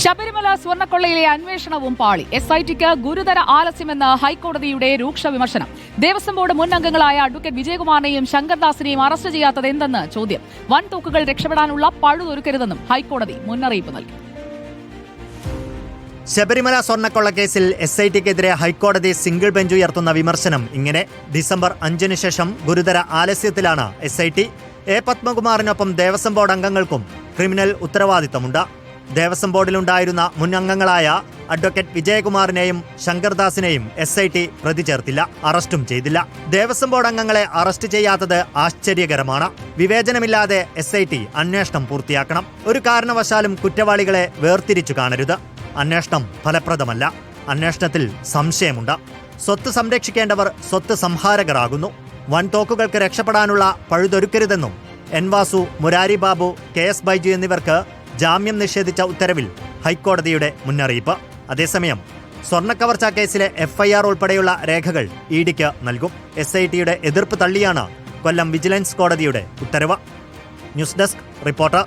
ശബരിമല സ്വർണ്ണക്കൊള്ളയിലെ അന്വേഷണവും പാളി. SITക്ക് ഗുരുതര ആലസ്യമെന്ന് ഹൈക്കോടതിയുടെ രൂക്ഷ വിമർശനം. ദേവസ്വം ബോർഡ് മുൻ അംഗങ്ങളായ അഡ്വക്കേറ്റ് വിജയകുമാറിനെയും ശങ്കർദാസിനെയും അറസ്റ്റ് ചെയ്യാത്തത് എന്തെന്ന് ചോദ്യം. വൻ തോക്കുകൾ രക്ഷപ്പെടാനുള്ള പഴുതൊരുക്കരുതെന്നും ഹൈക്കോടതി മുന്നറിയിപ്പ് നൽകി. ശബരിമല സ്വർണ്ണക്കൊള്ള കേസിൽ SITക്കെതിരെ ഹൈക്കോടതി സിംഗിൾ ബെഞ്ച് ഉയർത്തുന്ന വിമർശനം ഇങ്ങനെ: ഡിസംബർ 5 ശേഷം ഗുരുതര ആലസ്യത്തിലാണ് SIT. A. പത്മകുമാറിനൊപ്പം ദേവസ്വം ബോർഡ് അംഗങ്ങൾക്കും ക്രിമിനൽ ഉത്തരവാദിത്തമുണ്ട്. ദേവസ്വം ബോർഡിലുണ്ടായിരുന്ന മുൻ അംഗങ്ങളായ അഡ്വക്കേറ്റ് വിജയകുമാറിനെയും ശങ്കർദാസിനെയും SIT പ്രതി ചേർത്തില്ല, അറസ്റ്റും ചെയ്തില്ല. ദേവസ്വം ബോർഡ് അംഗങ്ങളെ അറസ്റ്റ് ചെയ്യാത്തത് ആശ്ചര്യകരമാണ്. വിവേചനമില്ലാതെ SIT അന്വേഷണം പൂർത്തിയാക്കണം. ഒരു കാരണവശാലും കുറ്റവാളികളെ വേർതിരിച്ചു കാണരുത്. അന്വേഷണം ഫലപ്രദമല്ല. അന്വേഷണത്തിൽ സംശയമുണ്ട്. സ്വത്ത് സംരക്ഷിക്കേണ്ടവർ സ്വത്ത് സംഹാരകരാകുന്നു. വൻതോക്കുകൾക്ക് രക്ഷപ്പെടാനുള്ള പഴുതൊരുക്കരുതെന്നും N. വാസു, മുരാരി ബാബു, KS ബൈജു എന്നിവർക്ക് ജാമ്യം നിഷേധിച്ച ഉത്തരവിൽ ഹൈക്കോടതിയുടെ മുന്നറിയിപ്പ്. അതേസമയം സ്വർണ്ണക്കവർച്ചാ കേസിലെ FIR ഉൾപ്പെടെയുള്ള രേഖകൾ EDക്ക് നൽകും. SITയുടെ എതിർപ്പ് തള്ളിയാണ് കൊല്ലം വിജിലൻസ് കോടതിയുടെ ഉത്തരവ്. News desk reporter.